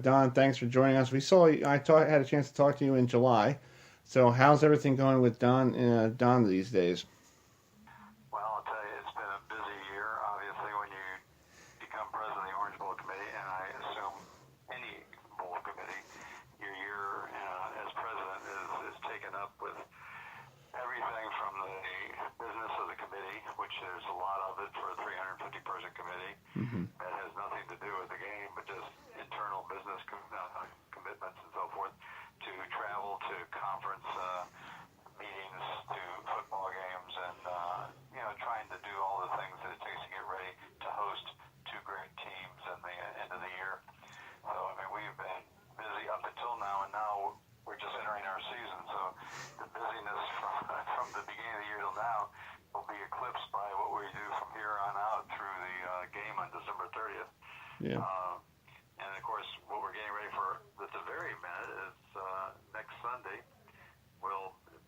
Don, thanks for joining us. Had a chance to talk to you in July. So how's everything going with Don these days? Well, I'll tell you, it's been a busy year. Obviously, when you become president of the Orange Bowl Committee, and I assume any bowl committee, your year as president is taken up with everything from the business of the committee, which there's a lot of it for a 350-person committee. Mm-hmm. That has nothing to do with the game, but just internal business commitments and so forth, to travel to conference meetings, to football games, and trying to do all the things that it takes to get ready to host two great teams in the end of the year. So, I mean, we've been busy up until now, and now we're just entering our season. So the busyness from the beginning of the year till now will be eclipsed by what we do from here on out through the game on December 30th. Yeah. And, of course, what we're getting ready for at the very minute is next Sunday.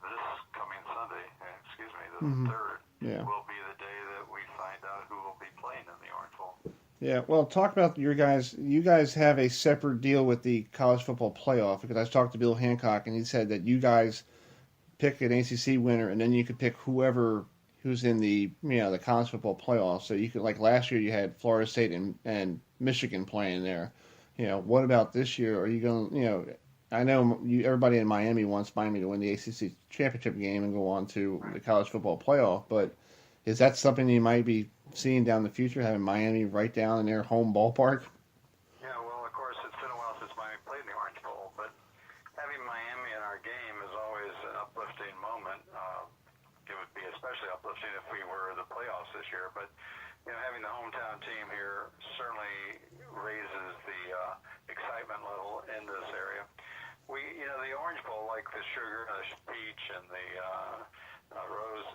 This coming Sunday, the 3rd, will be the day that we find out who will be playing in the Orange Bowl. Yeah, well, talk about your guys. You guys have a separate deal with the college football playoff, because I talked to Bill Hancock, and he said that you guys pick an ACC winner, and then you could pick who's in the the college football playoff. So you could, like last year, you had Florida State and Michigan playing there. What about this year? Are you going? I know everybody in Miami wants Miami to win the ACC championship game and go on to the college football playoff, but is that something you might be seeing down the future, having Miami right down in their home ballpark? Yeah, well, of course, it's been a while since Miami played in the Orange Bowl, but having Miami in our game is always an uplifting moment. It would be especially uplifting if we were the playoffs this year, but having the hometown team here certainly raises the excitement level in this area. The Orange Bowl, like the sugar, the peach, and the rose,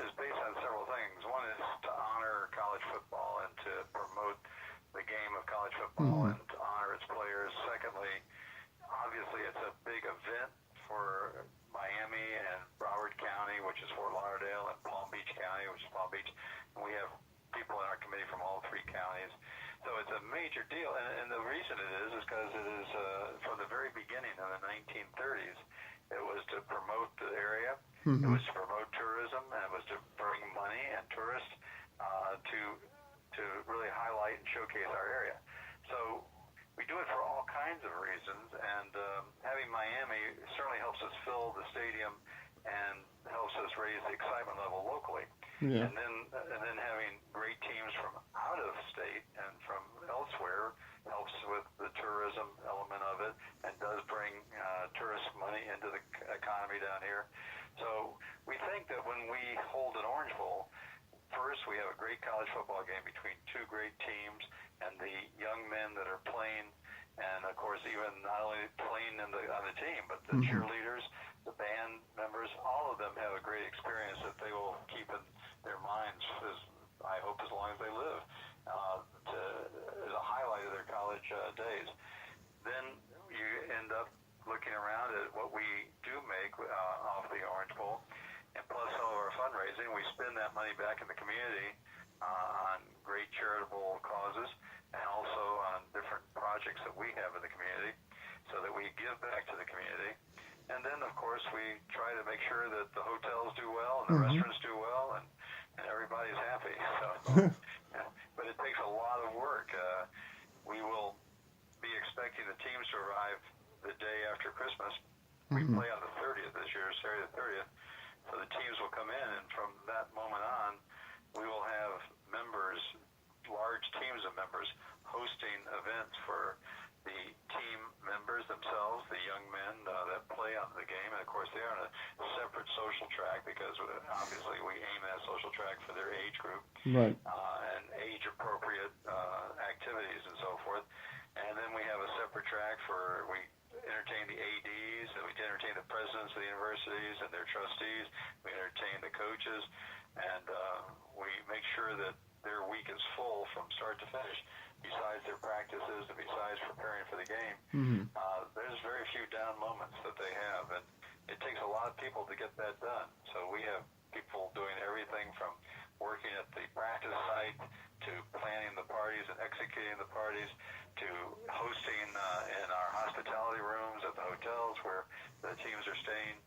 is based on several things. One is to honor college football and to promote the game of college football and to honor its players. Secondly, obviously, it's a big event for Miami and Broward County, which is Fort Lauderdale, and Palm Beach County, which is Palm Beach. And we have people in our committee from all three counties. So it's a major deal, and the reason it is because it is from the very beginning in the 1930s. It was to promote the area, it was to promote tourism, and it was to bring money and tourists to really highlight and showcase our area. So we do it for all kinds of reasons, and having Miami certainly helps us fill the stadium and helps us raise the excitement level locally. Yeah. And then having great teams from out of state and from elsewhere helps with the tourism element of it and does bring tourist money into the economy down here. So we think that when we hold an Orange Bowl, first we have a great college football game between two great teams, and the young men that are playing, and of course even not only playing on the team, but the cheerleaders, the band members, all of them have a great experience that they will keep in their minds, I hope, as long as they live, as a highlight of their college days. Then you end up looking around at what we do make off the Orange Bowl, and plus all of our fundraising, we spend that money back in the community on great charitable causes and also on different projects that we have in the community, so that we give back to the community. And then, of course, we try to make sure that the hotels do well and the restaurants do well, and everybody's happy. So, but it takes a lot of work. We will be expecting the teams to arrive the day after Christmas. We play on the 30th this year, Saturday the 30th. So the teams will come in, and from that moment on, we will have members, large teams of members, hosting events for the team members themselves, the young men that play on the game. And, of course, they are on a separate social track because, obviously, we aim at a social track for their age group. Right. And age-appropriate activities and so forth. And then we have a separate track for we entertain the ADs, and we entertain the presidents of the universities and their trustees. We entertain the coaches, and we make sure that their week is full from start to finish. Besides their practices and besides preparing for the game, there's very few down moments that they have, and it takes a lot of people to get that done. So we have people doing everything from working at the practice site to planning the parties and executing the parties to hosting in our hospitality rooms at the hotels where the teams are staying.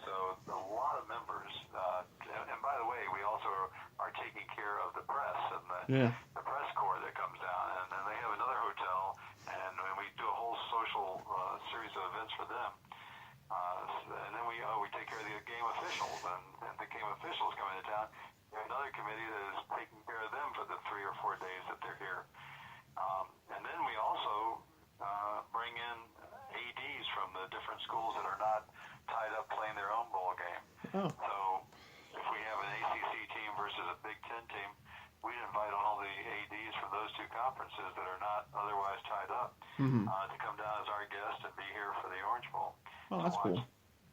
So a lot of members, and by the way, we also are taking care of the press and the press corps that comes down, and then they have another hotel, and we do a whole social series of events for them. And then we take care of the game officials, and the game officials coming to town. We have another committee that is taking care of them for the 3 or 4 days that they're here. And then we also bring in ADs from the different schools that are not tied up playing their own bowl game. Oh. So if we have an ACC team versus a Big Ten team, we invite all the ADs from those two conferences that are not otherwise tied up to come down as our guest and be here for the Orange Bowl. Oh, that's cool.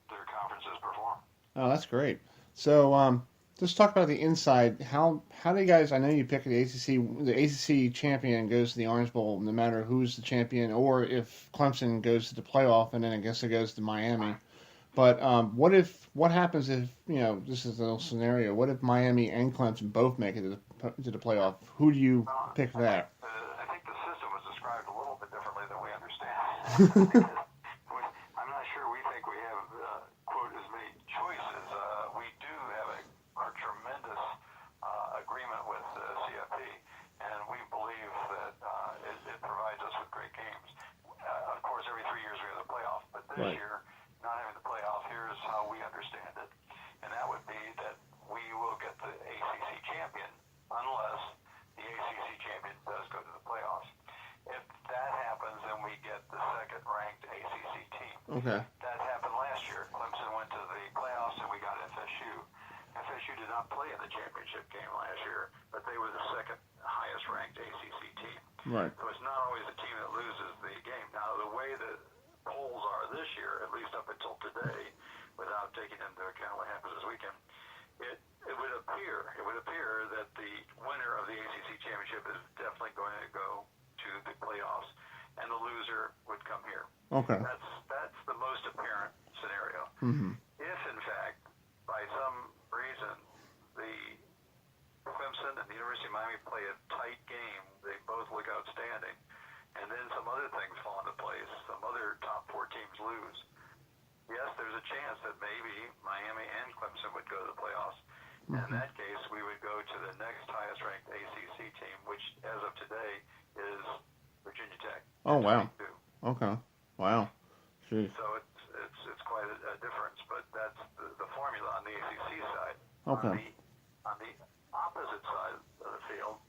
Their conferences perform. Oh, that's great. So, let's talk about the inside. How do you guys? I know you pick the ACC. The ACC champion goes to the Orange Bowl, no matter who's the champion, or if Clemson goes to the playoff, and then I guess it goes to Miami. But what happens if, this is a little scenario, what if Miami and Clemson both make it to the playoff? Who do you pick for that? I think the system was described a little bit differently than we understand. I'm not sure we think we have, quote, as many choices. We do have a tremendous agreement with CFP, and we believe that it provides us with great games. Of course, every 3 years we have the playoff, but this year, not having the playoff, here's how we understand it. And that would be that we will get the ACC champion unless the ACC champion does go to the playoffs. If that happens, then we get the second-ranked ACC team. Okay. That happened last year. Clemson went to the playoffs, and we got FSU. FSU did not play in the championship game last year, but they were the second highest-ranked ACC team. Right. So it's not always the team that loses the game. Now, the way that polls are this year, at least up until today, without taking into account what happens this weekend, it would appear that the winner of the ACC championship is definitely going to go to the playoffs, and the loser would come here. Okay. That's the most apparent scenario. Mm-hmm. If in fact, by some reason, the Clemson and the University of Miami play a tight game, they both look outstanding, and then some other things fall into place, some other top 4 teams lose, yes, there's a chance that maybe Miami and Clemson would go to the playoffs. And in that case, we would go to the next highest-ranked ACC team, which, as of today, is Virginia Tech. Oh, wow. Okay. Wow. Jeez. So it's quite a difference, but that's the formula on the ACC side. Okay. On the opposite side of the field,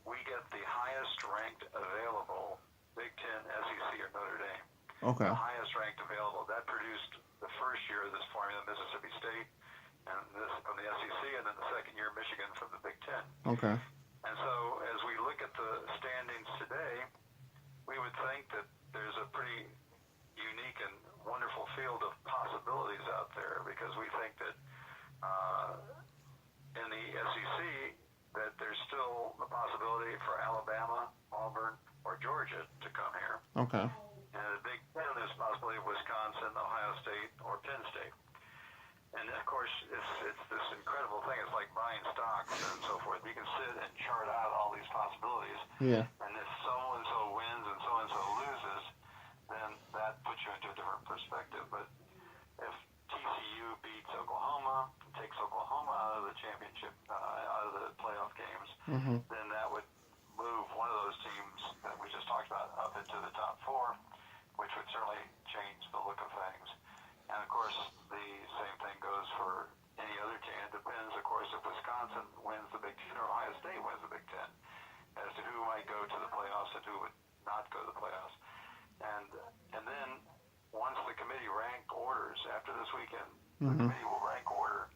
we get the highest-ranked available Big Ten, SEC, or Notre Dame. Okay. The highest-ranked available. That produced the first year of this formula, Mississippi State, and this from the SEC, and then the second year, Michigan from the Big Ten. Okay. And so as we look at the standings today, we would think that there's a pretty unique and wonderful field of possibilities out there, because we think that in the SEC that there's still the possibility for Alabama, Auburn, or Georgia to come here. Okay. And the Big Ten, there's a possibility of Wisconsin, Ohio State, or Penn State. And of course, it's this incredible thing. It's like buying stocks and so forth. You can sit and chart out all these possibilities. Yeah. And if so-and-so wins and so-and-so loses, then that puts you into a different perspective. But if TCU beats Oklahoma, takes Oklahoma out of the championship, out of the playoff games, then that would move one of those teams that we just talked about up into the top 4, which would certainly change the look of things. And of course, the same thing goes for any other team. It depends, of course, if Wisconsin wins the Big Ten or Ohio State wins the Big Ten, as to who might go to the playoffs and who would not go to the playoffs. And then once the committee rank orders after this weekend, the committee will rank order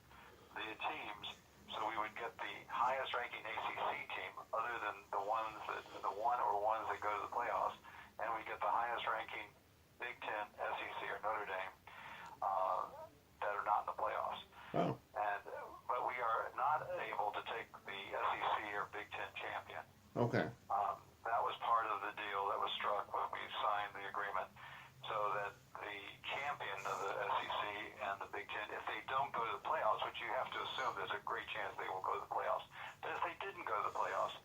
the teams. So we would get the highest ranking ACC team, other than the one or ones that go to the playoffs, and we get the highest ranking Big Ten, SEC, or Notre Dame that are not in the playoffs. Oh. But we are not able to take the SEC or Big Ten champion. Okay. That was part of the deal that was struck when we signed the agreement, so that the champion of the SEC and the Big Ten, if they don't go to the playoffs, which you have to assume there's a great chance they will go to the playoffs, but if they didn't go to the playoffs,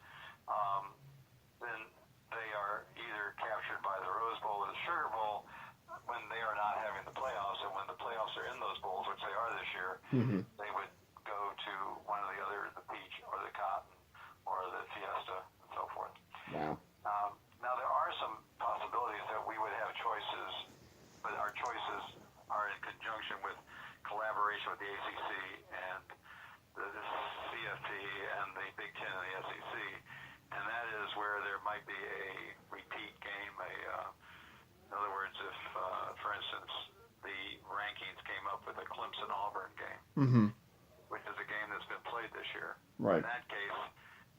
Mm-hmm. they would go to one of the other, the Peach or the Cotton or the Fiesta and so forth. Wow. Now, there are some possibilities that we would have choices, but our choices are in conjunction with collaboration with the ACC and the CFP and the Big Ten and the SEC, and that is where there might be a repeat game. In other words, if, for instance, the rankings came up with a Clemson-Auburn game, Mm-hmm. which is a game that's been played this year. Right. In that case,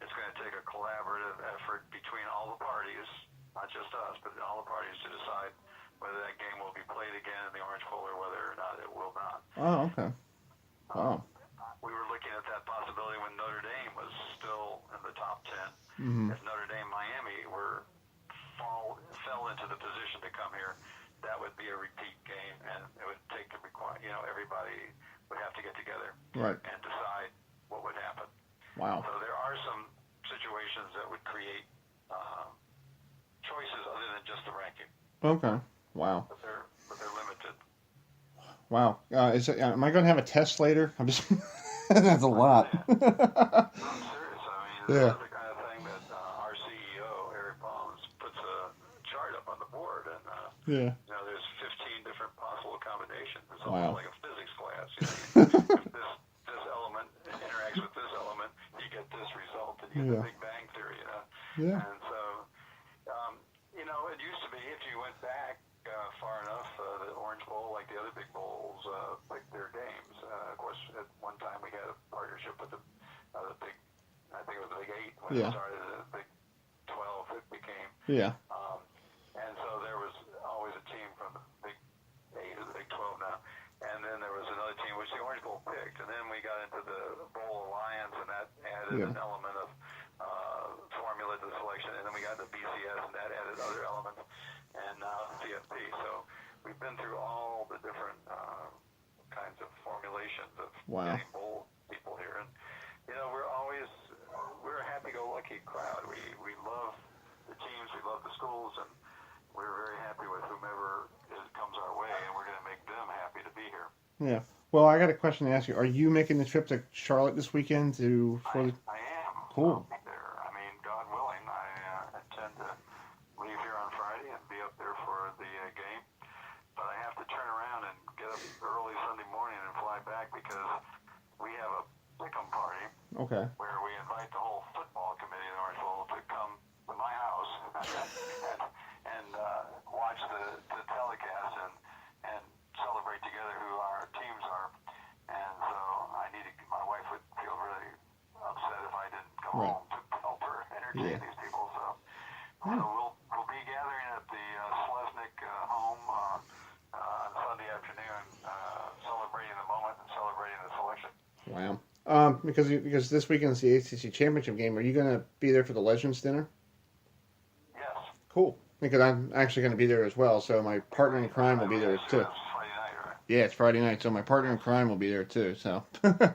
it's going to take a collaborative effort between all the parties, not just us, but all the parties to decide whether that game will be played again in the Orange Bowl or whether or not it will not. Oh, okay. Wow. We were looking at that possibility when Notre Dame was still in the top 10. Mm-hmm. If Notre Dame, Miami fell into the position to come here, that would be a repeat game, and it would take everybody would have to get together Right. and decide what would happen. Wow. So there are some situations that would create choices other than just the ranking. Okay. Wow. But they're limited. Wow. Am I going to have a test later? I'm just. That's a lot. I'm serious. I mean, Yeah. that's the kind of thing that our CEO, Eric Bones, puts a chart up on the board, and Yeah. there's 15 different possible combinations. It's Wow. almost like a physics class. If this element interacts with this element, you get this result, and you get Yeah. the Big Bang Theory. Yeah. And so, it used to be, if you went back far enough, the Orange Bowl, like the other big bowls, picked their games. Of course, at one time we had a partnership with the Big, I think it was the Big 8 when Yeah. it started, the Big 12 it became. Yeah. And so there was always a team from the Big 8 or the Big 12 now. And then there was another team which the Orange Bowl picked. And then we got into the Bowl Alliance, and that added Yeah. an element of formula to the selection. And then we got the BCS, and that added other elements. And now CFP. So we've been through all the different kinds of formulations of Wow. getting bowl people here. And, we're a happy-go-lucky crowd. We love the teams, we love the schools, and we're very happy with whomever comes our way, and we're going to make them happy to be here. Yeah. Well, I got a question to ask you. Are you making the trip to Charlotte this weekend I am. Cool. I'll be there. I mean, God willing, I intend to leave here on Friday and be up there for the game. But I have to turn around and get up early Sunday morning and fly back because we have a pick'em party Okay. where we invite the whole football committee of the Orange Bowl to come to my house and watch the telecast and celebrate together who our teams are. And so my wife would feel really upset if I didn't come Right. home to help her entertain Yeah. these people. So we'll be gathering at the Slesnick home on Sunday afternoon, celebrating the moment and celebrating the selection. Wow. Because this weekend's the ACC championship game. Are you going to be there for the Legends dinner? Yes. Cool. Because I'm actually going to be there as well. So my partner in crime will be there too. It's Friday night, right? Yeah, it's Friday night, so my partner in crime will be there too. So. Okay,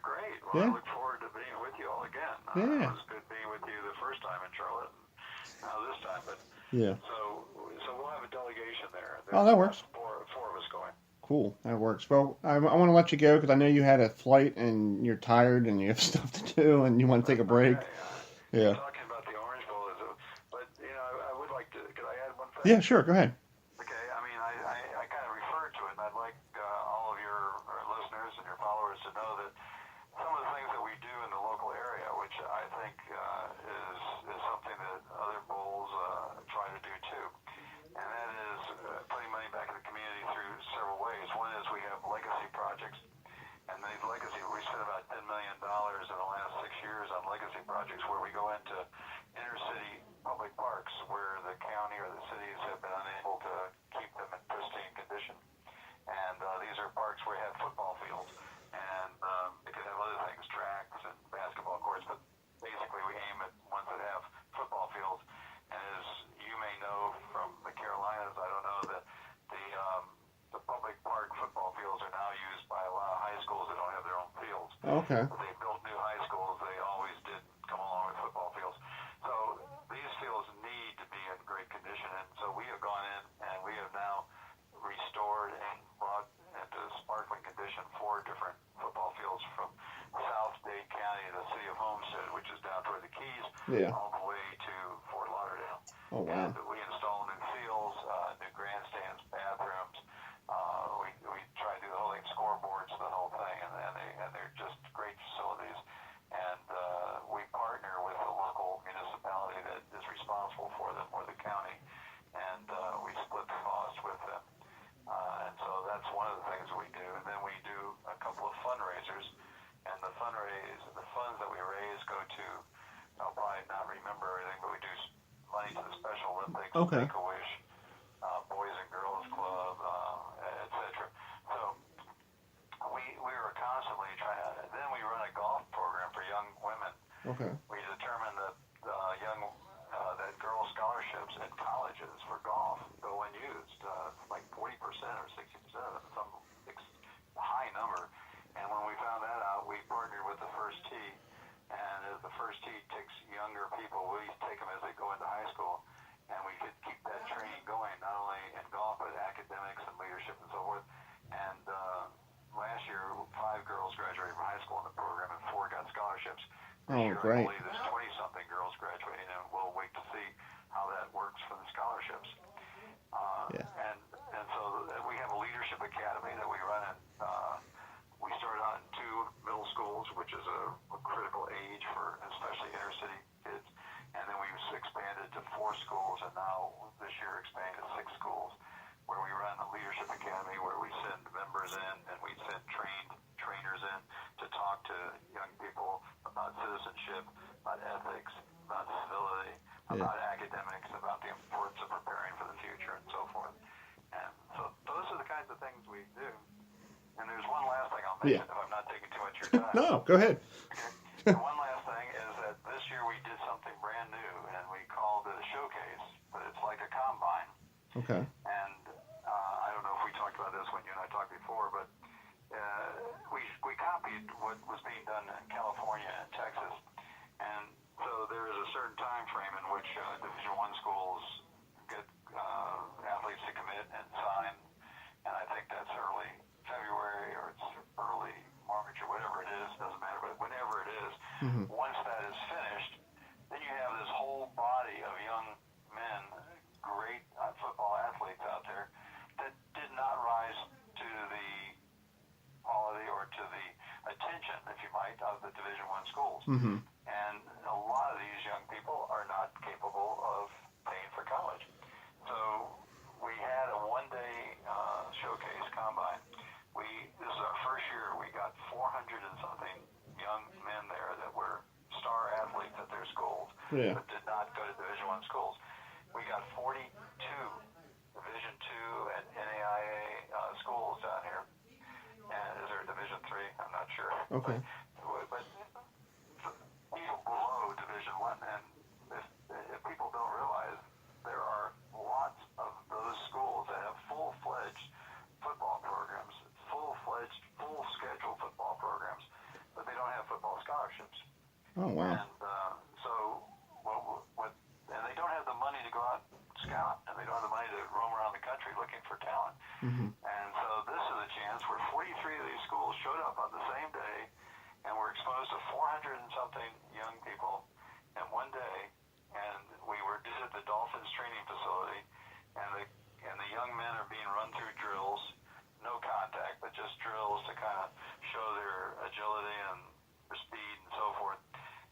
great. Well, Yeah. I look forward to being with you all again. Yeah. It was good being with you the first time in Charlotte, and now this time. But Yeah. so we'll have a delegation there. Oh, that works. Four of us going. Cool. That works. Well, I want to let you go because I know you had a flight and you're tired and you have stuff to do and you want to take a break. Yeah. Talking about the Orange Bowl but I would like to. Could I add one thing? Yeah. Sure. Go ahead. Okay, I mean, I kind of referred to it, and I'd like all of your listeners and your followers to know that some of the things that we do in the local area, which I think is something that other bowls try to do too, and that is putting money back in the community through several ways. One is we have legacy projects, and these legacy, we spent about $10 million in the last 6 years on legacy projects where we go into inner city public parks where the county or the cities have been unable to keep them in pristine condition. And these are parks where you have football fields, and they could have other things, tracks and basketball courts, but basically we aim at ones that have football fields. And as you may know from the Carolinas, I don't know, that the public park football fields are now used by a lot of high schools that don't have their own fields. Okay. They built new high schools. They always did come along with football fields. So these fields need to be in great condition. And so we have gone in and we have now restored and brought into sparkling condition 4 different Yeah. all the way to Fort Lauderdale. Oh, wow. And we install new fields, new grandstands, bathrooms. We try to do the whole thing, scoreboards, the whole thing, and they're just great facilities. And we partner with the local municipality that is responsible for them, or the county, and we split the cost with them. And so that's one of the things we do. And then we do a couple of fundraisers, and the funds that we raise go to, I'll probably not remember everything, but we do money to the Special Olympics, Okay. Make-A-Wish, Boys and Girls Club, etc. So we were constantly trying to, then we run a golf program for young women. Okay. We determined that that girl scholarships at colleges for golf go unused, like 40% or 60%, some high number. And when we found that out, we partnered with the First Tee, and as the First Tee takes younger people, we take them as they go into high school, and we could keep that training going, not only in golf, but academics and leadership and so forth. And last year, 5 girls graduated from high school in the program, and 4 got scholarships. This year, great. I believe there's 20-something girls graduating, and we'll wait to see how that works for the scholarships. Yeah. And so we have a leadership academy that we run, and we started out in 2 middle schools, which is a critical age for especially inner city kids. And then we've expanded to 4 schools, and now this year expanded to 6 schools, where we run a leadership academy where we send members in, and we send trainers in to talk to young people about citizenship, about ethics, about civility, about academics, about the importance of preparing for the future, and so forth. And so those are the kinds of things we do. And there's one last thing I'll mention, if I'm not taking too much of your time. No, go ahead. Okay. And one last thing is that this year we did something brand new, and we called it a showcase, but it's like a combine. Okay. And I don't know if we talked about this when you and I talked before, but we copied what was being done in California and Texas. And so there is a certain time frame in which Division I schools get athletes to commit and sign, and I think that's early February or it's early March or whatever it is, doesn't matter, but whenever it is, once that is finished, then you have this whole body of young men, great football athletes out there that did not rise to the quality or to the attention, if you might, of the Division I schools. And a lot of these young people are not capable of paying for college. So we had a one-day showcase combine. This is our first year. We got 400 and something young men there that were star athletes at their schools, but did not go to Division I schools. We got 42 Division II and NAIA schools down here. And is there a Division III? I'm not sure. Okay. But people below Division I, and if people don't realize, there are lots of those schools that have full-fledged football programs, full-fledged, full-schedule football programs, but they don't have football scholarships. Oh, wow. And so, and they don't have the money to go out and scout, and they don't have the money to roam around the country looking for talent. And so this is a chance where 43 of these schools showed up on the same day, and were exposed to 400 and something young people in one day. And we did at the Dolphins training facility, and the young men are being run through drills, no contact, but just drills to kind of show their agility and their speed and so forth.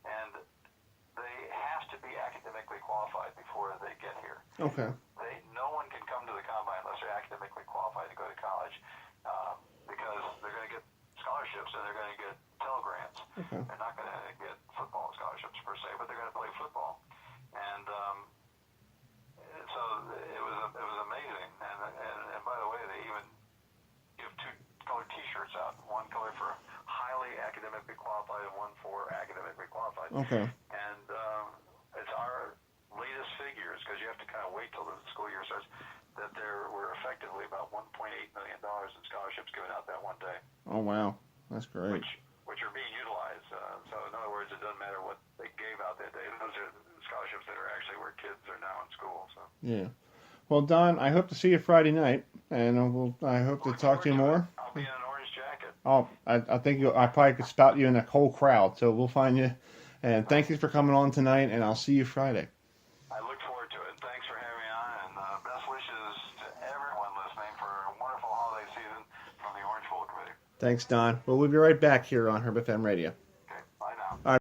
And they have to be academically qualified before they get here. Okay. No one can come to the combine unless they're academically qualified to go to college, because they're going to get scholarships and they're going to get Pell Grants. Okay. They're not going to get football scholarships per se, but they're going to play football. And so it was amazing. And by the way, they even give 2 colored T-shirts out, one color for highly academically qualified and one for academically qualified. Okay. And it's our latest figures, because you have to kind of wait till the school year starts, that there were effectively about $1.8 million in scholarships given out that one day. Oh, wow. That's great. Which are being utilized. So in other words, it doesn't matter what they gave out that day. Those are scholarships that are actually where kids are now in school. So. Yeah. Well, Don, I hope to see you Friday night, and I hope to talk to you more. I'll be in an orange jacket. Oh, I think I probably could spot you in a whole crowd, so we'll find you And thank you for coming on tonight, and I'll see you Friday. I look forward to it. Thanks for having me on, and best wishes to everyone listening for a wonderful holiday season from the Orange Bowl Committee. Thanks, Don. Well, we'll be right back here on HerbFM Radio. Okay, bye now. All right.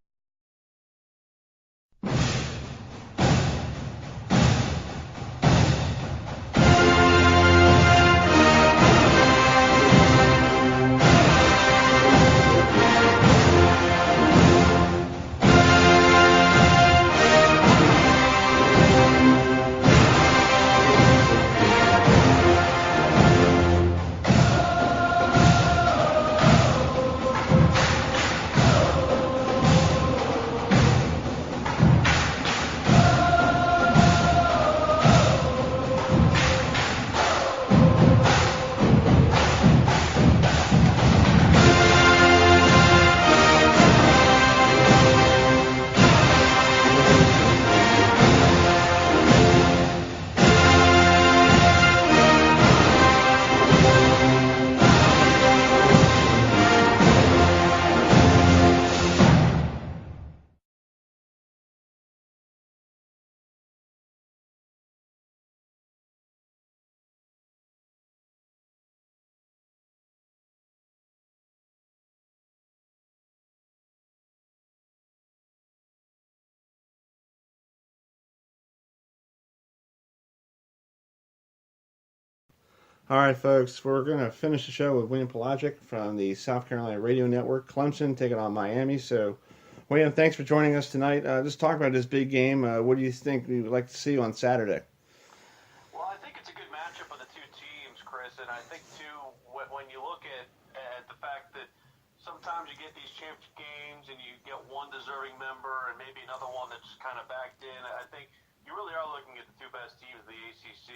All right, folks, we're going to finish the show with William Pelagic from the South Carolina Radio Network. Clemson taking on Miami. So, William, thanks for joining us tonight. Just talk about this big game. What do you think we would like to see on Saturday? Well, I think it's a good matchup of the two teams, Chris, and I think, too, when you look at the fact that sometimes you get these championship games and you get one deserving member and maybe another one that's kind of backed in, I think you really are looking at the two best teams of the ACC,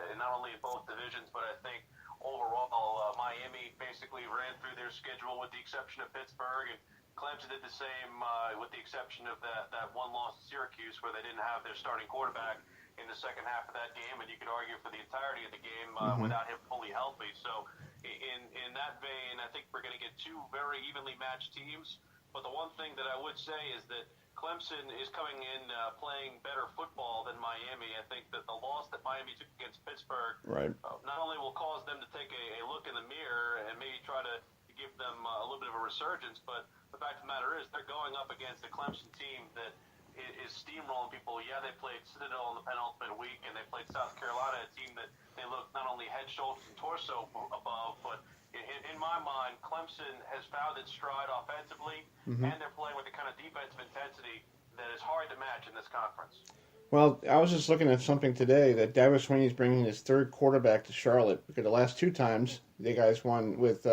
and not only in both divisions, but I think overall Miami basically ran through their schedule with the exception of Pittsburgh, and Clemson did the same with the exception of that one loss to Syracuse where they didn't have their starting quarterback in the second half of that game, and you could argue for the entirety of the game without him fully healthy. So in that vein, I think we're going to get two very evenly matched teams. But the one thing that I would say is that Clemson is coming in playing better football than Miami. I think that the loss that Miami took against Pittsburgh not only will cause them to take a look in the mirror and maybe try to give them a little bit of a resurgence, but the fact of the matter is they're going up against a Clemson team that is steamrolling people. Yeah, they played Citadel in the penultimate week, and they played South Carolina, a team that they look not only head, shoulders, and torso above, but in my mind, Clemson has found its stride offensively, and they're playing with the kind of defensive intensity that is hard to match in this conference. Well, I was just looking at something today that Dabo Swinney's bringing his third quarterback to Charlotte because the last two times the guys won with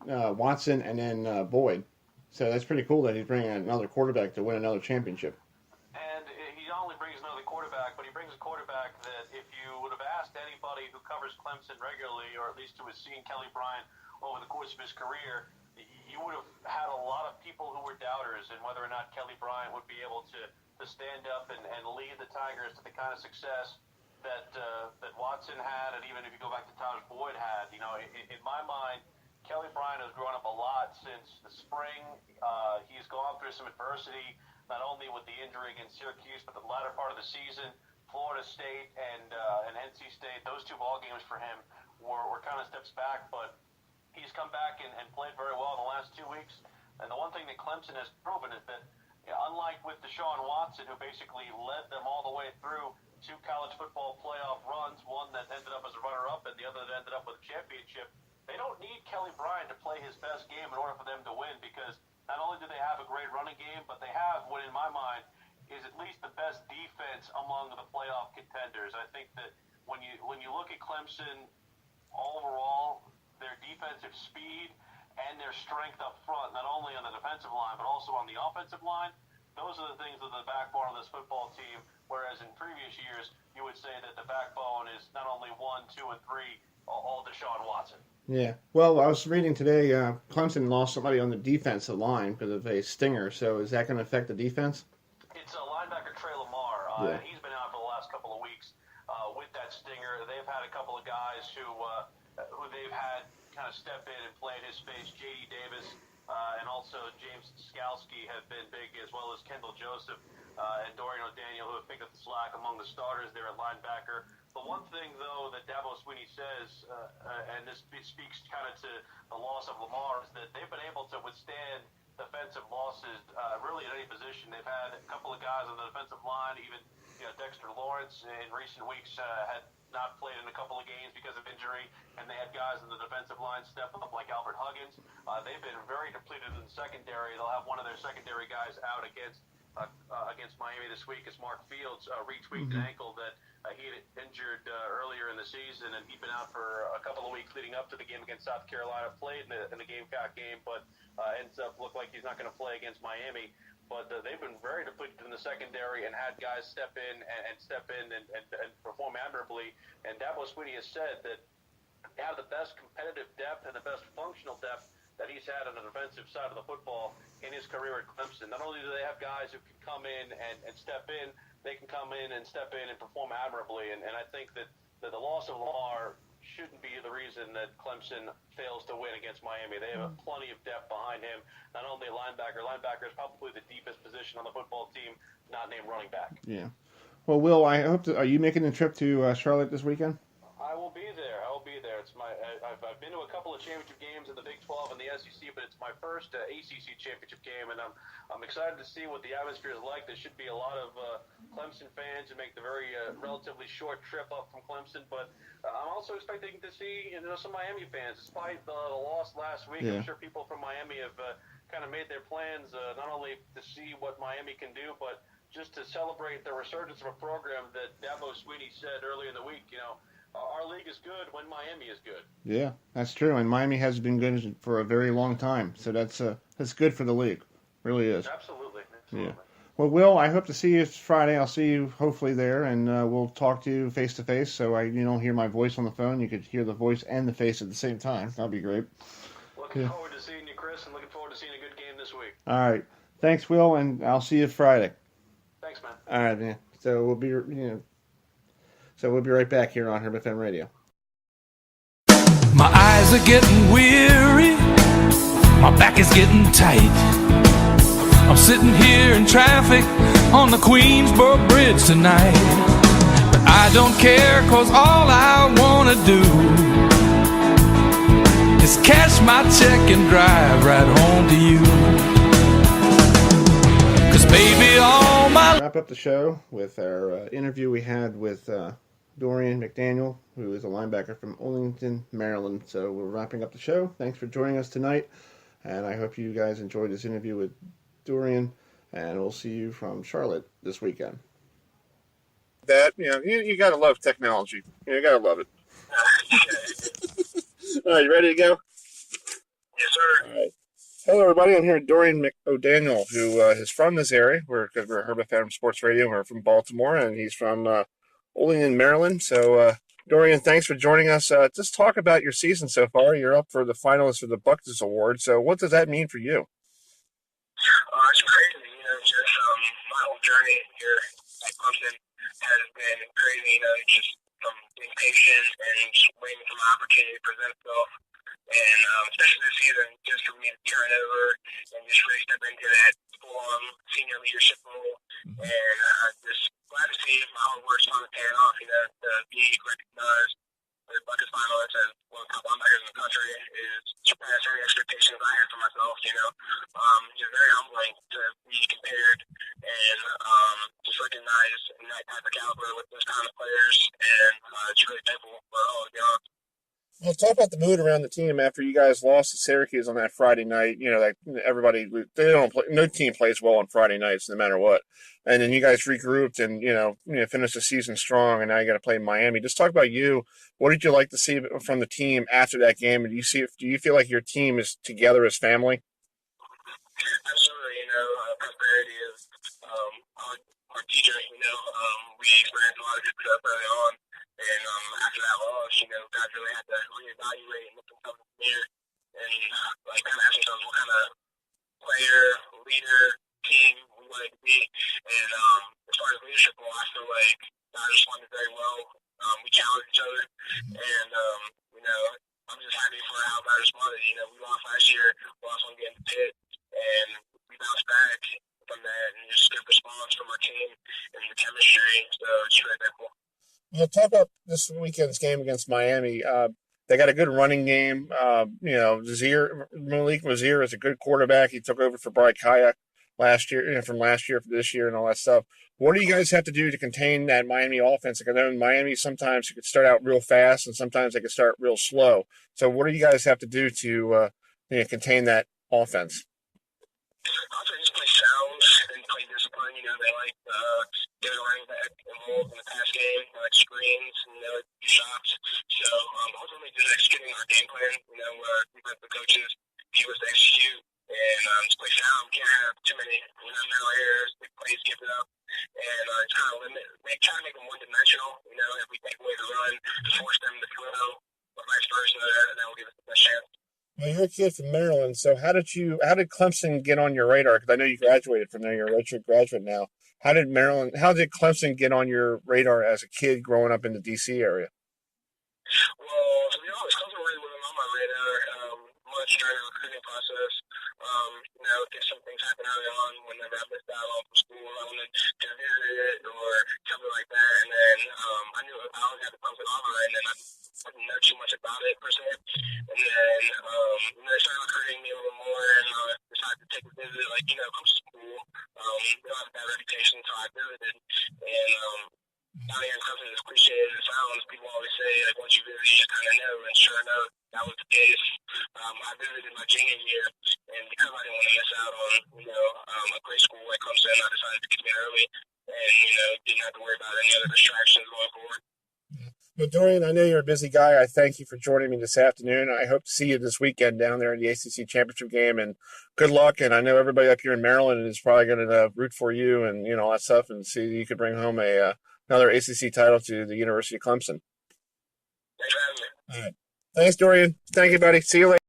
Watson and then Boyd. So that's pretty cool that he's bringing another quarterback to win another championship. And he not only brings another quarterback, but he brings a quarterback that if you would have asked anybody who covers Clemson regularly, or at least who has seen Kelly Bryant over the course of his career, you would have had a lot of people who were doubters in whether or not Kelly Bryant would be able to stand up and lead the Tigers to the kind of success that Watson had, and even if you go back to Taj Boyd had. You know, in my mind, Kelly Bryant has grown up a lot since the spring. He's gone through some adversity, not only with the injury against Syracuse, but the latter part of the season, Florida State and NC State. Those two ball games for him were kind of steps back, but he's come back and played very well in the last 2 weeks. And the one thing that Clemson has proven is that, unlike with Deshaun Watson, who basically led them all the way through two college football playoff runs, one that ended up as a runner-up and the other that ended up with a championship, they don't need Kelly Bryant to play his best game in order for them to win, because not only do they have a great running game, but they have what, in my mind, is at least the best defense among the playoff contenders. I think that when you look at Clemson overall, their defensive speed and their strength up front, not only on the defensive line, but also on the offensive line, those are the things that are the backbone of this football team, whereas in previous years, you would say that the backbone is not only 1, 2, and 3, all Deshaun Watson. Yeah. Well, I was reading today, Clemson lost somebody on the defensive line because of a stinger, so is that going to affect the defense? It's linebacker Trey Lamar. He's been out for the last couple of weeks with that stinger. They've had a couple of guys who they've had kind of step in and play in his space. J.D. Davis and also James Skalski have been big, as well as Kendall Joseph and Dorian O'Daniel, who have picked up the slack among the starters there at linebacker. The one thing, though, that Dabo Swinney says, and this speaks kind of to the loss of Lamar, is that they've been able to withstand defensive losses really at any position. They've had a couple of guys on the defensive line, even Dexter Lawrence in recent weeks had not played in a couple of games because of injury, and they had guys in the defensive line step up like Albert Huggins. They've been very depleted in the secondary. They'll have one of their secondary guys out against Miami this week as Mark Fields retweaked an ankle that he had injured earlier in the season, and he'd been out for a couple of weeks leading up to the game against South Carolina. Played in the Gamecock game, but ends up look like he's not going to play against Miami. But they've been very depleted in the secondary and had guys step in and perform admirably. And Dabo Swinney has said that they have the best competitive depth and the best functional depth that he's had on the defensive side of the football in his career at Clemson. Not only do they have guys who can come in and step in, they can come in and step in and perform admirably. And I think that the loss of Lamar shouldn't be the reason that Clemson fails to win against Miami. They have plenty of depth behind him. Not only a linebacker. Linebacker is probably the deepest position on the football team, not named running back. Yeah. Well, Will, I hope are you making the trip to Charlotte this weekend? I will be there. It's I've been to a couple of championship games in the Big 12 and the SEC, but it's my first ACC championship game, and I'm excited to see what the atmosphere is like. There should be a lot of Clemson fans who make the very relatively short trip up from Clemson, but I'm also expecting to see some Miami fans. Despite the loss last week, I'm sure people from Miami have kind of made their plans not only to see what Miami can do, but just to celebrate the resurgence of a program that Dabo Swinney said earlier in the week. Our league is good when Miami is good. Yeah, that's true, and Miami has been good for a very long time, so that's good for the league. Really is. Absolutely. Yeah. Well, Will, I hope to see you Friday. I'll see you hopefully there, and we'll talk to you face to face. So you don't hear my voice on the phone. You could hear the voice and the face at the same time. That'll be great. Looking forward to seeing you, Chris, and looking forward to seeing a good game this week. All right. Thanks, Will, and I'll see you Friday. Thanks, man. All right, man. So we'll be right back here on HerbFM Radio. My eyes are getting weary. My back is getting tight. I'm sitting here in traffic on the Queensboro Bridge tonight. But I don't care, 'cause all I want to do is cash my check and drive right home to you. 'Cause baby, all my... Wrap up the show with our interview we had with Dorian McDaniel, who is a linebacker from Olean, Maryland. So we're wrapping up the show. Thanks for joining us tonight, and I hope you guys enjoyed this interview with Dorian, and we'll see you from Charlotte this weekend. That, you gotta love technology. You gotta love it. All right, you ready to go? Yes, sir. All right. Hello, everybody. I'm here with Dorian O'Daniel, who is from this area. We're HerbFM Sports Radio. We're from Baltimore, and he's from Olean, Maryland. So, Dorian, thanks for joining us. Just talk about your season so far. You're up for the finalists for the Buckus Award. So what does that mean for you? It's crazy, just my whole journey here at Clemson has been crazy, just from being patient and just waiting for my opportunity to present itself. And especially this season, just for me to turn over and just really step into that full-on senior leadership role. And I'm just glad to see my hard work's finally paying off, to be recognized the Buckus finalists as one of the top linebackers in the country is surpassed any expectations I had for myself, Just very humbling to be compared and just recognized in that type of caliber with those kind of players, and it's really thankful for all of y'all. Well, talk about the mood around the team after you guys lost to Syracuse on that Friday night. Everybody, they don't play. No team plays well on Friday nights, no matter what. And then you guys regrouped and finished the season strong. And now you got to play Miami. Just talk about you. What did you like to see from the team after that game? And do you feel like your team is together as family? Absolutely. Prosperity is our teacher. We experienced a lot of good stuff early on. And after that loss, guys really had to reevaluate and look themselves in the mirror and kind of ask themselves what kind of player, leader, team we wanted to be. And as far as leadership, I feel like guys responded very well. We challenged each other, and I'm just happy for how I responded. You know, we lost last year, lost one game to Pitt, and we bounced back from that, and just good response from our team and the chemistry. So it's really cool. We'll talk about this weekend's game against Miami. They got a good running game. Malik Wazir is a good quarterback. He took over for Bry Kayak from last year for this year and all that stuff. What do you guys have to do to contain that Miami offense? Like, I know in Miami sometimes you could start out real fast and sometimes they could start real slow. So what do you guys have to do to contain that offense? Also, just play sound and play discipline. You know, they like get a running back involved in the pass game, like screens, and shots. So ultimately, just executing our game plan. You know, the coaches give us to execute and just play sound. We can't have too many mental errors, big plays, give it up, and just kind of limit. We try to make them one-dimensional. You know, if we take away the run, force them to throw, or vice versa, that will give us the best chance. Well, you're a kid from Maryland, so how did Clemson get on your radar? Because I know you graduated from there. You're a redshirt graduate now. How did Clemson get on your radar as a kid growing up in the D.C. area? Well, to be honest, Clemson really wasn't on my radar much during the recruiting process. If some things happened early on whenever I missed out on from school, I wanted to visit it or something like that. And then I knew I always had the Clemson offer, and then I didn't know too much about it per se. And then they started recruiting me a little more, and I decided to take a visit. Come to school. They don't have a bad reputation, so I visited. And down here in Clemson, as cliche as it sounds, people always say, once you visit, you just kind of know. And sure enough, that was the case. I visited my junior year, and because I didn't want to miss out on, a great school like Clemson, I decided to get in early and, didn't have to worry about any other distractions going forward. Well, Dorian, I know you're a busy guy. I thank you for joining me this afternoon. I hope to see you this weekend down there in the ACC Championship game, and good luck. And I know everybody up here in Maryland is probably going to root for you and, all that stuff, and see you could bring home another ACC title to the University of Clemson. Thanks for having me. All right. Thanks, Dorian. Thank you, buddy. See you later.